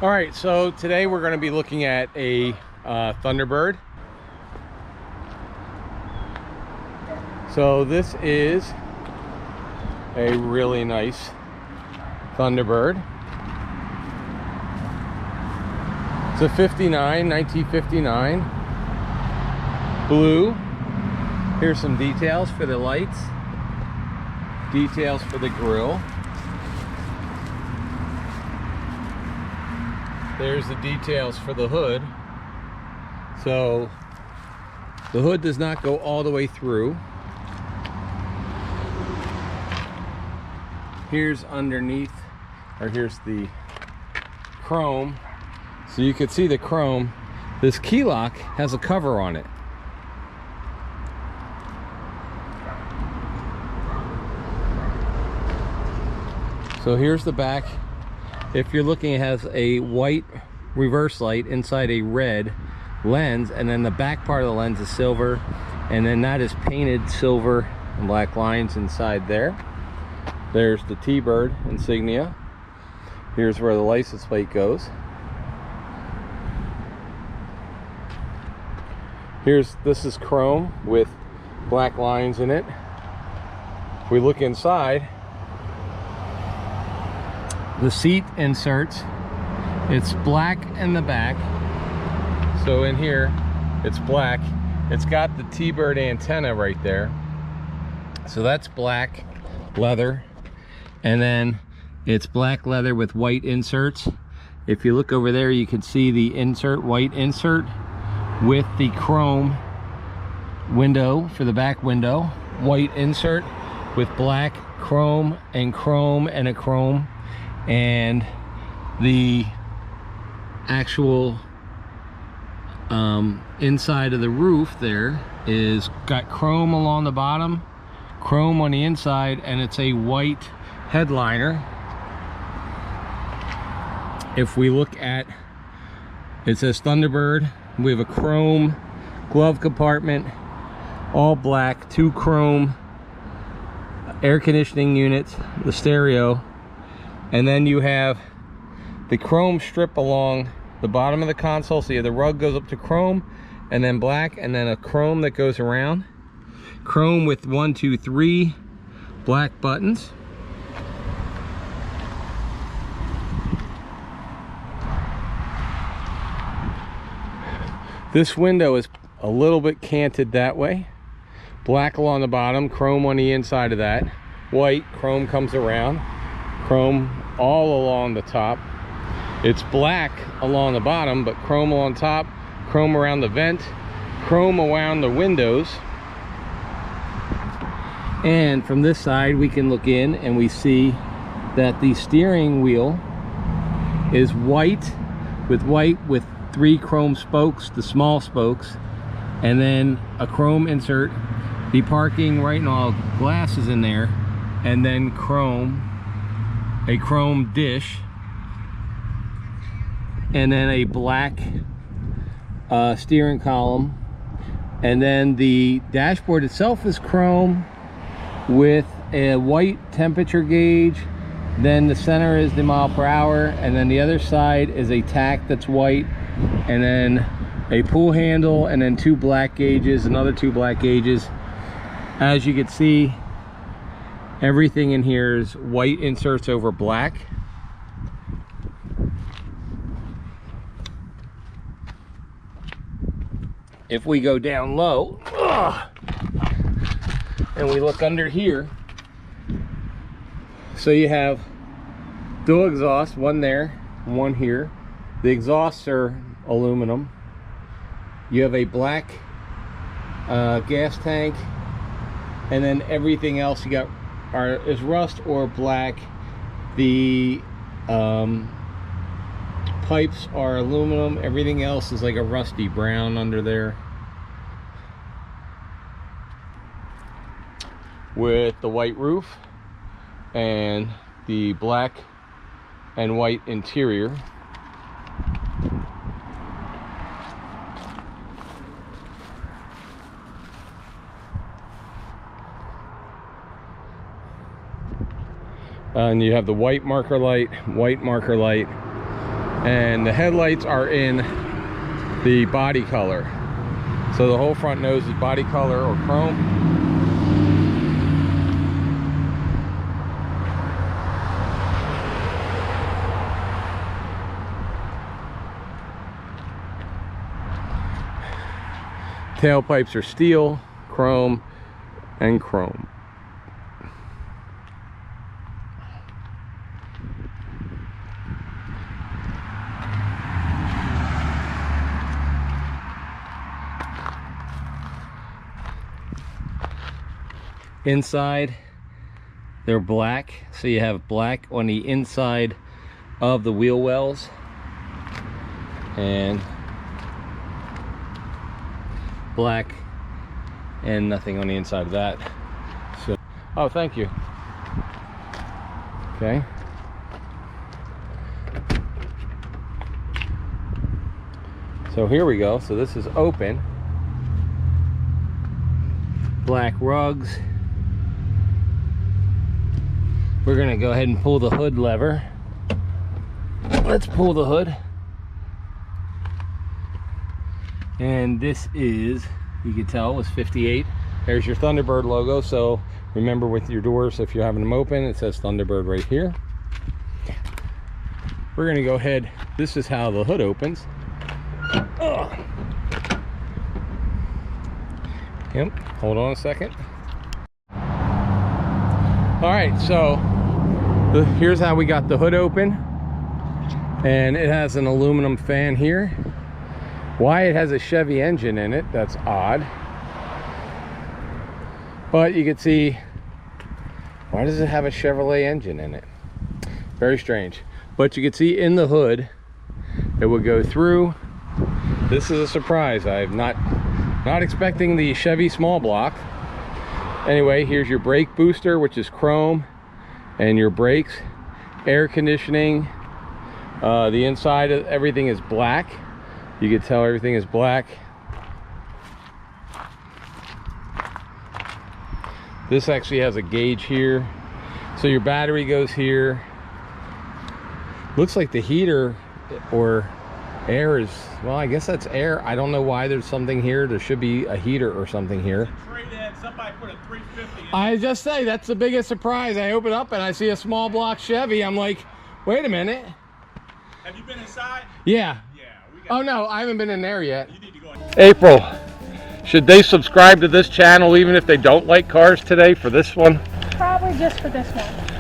All right, so today we're going to be looking at a Thunderbird. So this is a really nice Thunderbird. It's a 1959 blue. Here's some details for the lights, details for the grille. There's the details for the hood. So the hood does not go all the way through. Here's underneath, or here's the chrome. So you can see the chrome. This key lock has a cover on it. So here's the back. If you're looking, it has a white reverse light inside a red lens, and then the back part of the lens is silver, and then that is painted silver and black lines inside there. There's the T-Bird insignia. Here's where the license plate goes. This is chrome with black lines in it. If we look inside, the seat inserts, it's black in the back. So in here, it's black. It's got the T-Bird antenna right there. So that's black leather. And then it's black leather with white inserts. If you look over there, you can see the insert, white insert with the chrome window for the back window. White insert with black chrome and a chrome. And the actual inside of the roof there is got chrome along the bottom, chrome on the inside, and it's a white headliner. If we look at, it says Thunderbird. We have a chrome glove compartment, all black, 2 chrome air conditioning units, the stereo. And then you have the chrome strip along the bottom of the console. So you have the rug goes up to chrome, and then black, and then a chrome that goes around. Chrome with 1, 2, 3 black buttons. This window is a little bit canted that way. Black along the bottom, chrome on the inside of that. White, chrome comes around. Chrome all along the top. It's black along the bottom, but chrome on top, chrome around the vent, chrome around the windows. And from this side we can look in and we see that the steering wheel is white with 3 chrome spokes, the small spokes, and then a chrome insert. The parking right now, glass is in there, and then a chrome dish, and then a black steering column, and then the dashboard itself is chrome with a white temperature gauge. Then the center is the mile per hour, and then the other side is a tack that's white, and then a pull handle, and then 2 black gauges, another 2 black gauges. As you can see, everything in here is white inserts over black. If we go down low, and we look under here, so you have dual exhaust, one there, one here. The exhausts are aluminum. You have a black gas tank, and then everything else you got is rust or black. The pipes are aluminum. Everything else is like a rusty brown under there, with the white roof and the black and white interior. And you have the white marker light, And the headlights are in the body color. So the whole front nose is body color or chrome. Tailpipes are steel, chrome, and chrome. Inside, they're black, so you have black on the inside of the wheel wells, and black and nothing on the inside of that. So, oh, thank you. Okay. So here we go. So this is open. Black rugs. We're gonna go ahead and pull the hood lever. Let's pull the hood. And this is, you can tell, was 58. There's your Thunderbird logo. So remember, with your doors, if you're having them open, it says Thunderbird right here. We're gonna go ahead. This is how the hood opens. Ugh. Yep, hold on a second. All right, so here's how we got the hood open. And it has an aluminum fan here. Why it has a Chevy engine in it, that's odd. But you can see, why does it have a Chevrolet engine in it? Very strange. But you can see in the hood, it would go through. This is a surprise. I'm not expecting the Chevy small block. Anyway, here's your brake booster, which is chrome, and your brakes, air conditioning. The inside of everything is black. You can tell everything is black. This actually has a gauge here. So your battery goes here. Looks like the heater or air is, well, I guess that's air. I don't know why there's something here. There should be a heater or something here. Somebody put a 350 in. I just say, that's the biggest surprise. I open up and I see a small block Chevy. I'm like, wait a minute. Have you been inside? Yeah. Oh no, I haven't been in there yet. You need to go in. April, should they subscribe to this channel even if they don't like cars today for this one? Probably just for this one.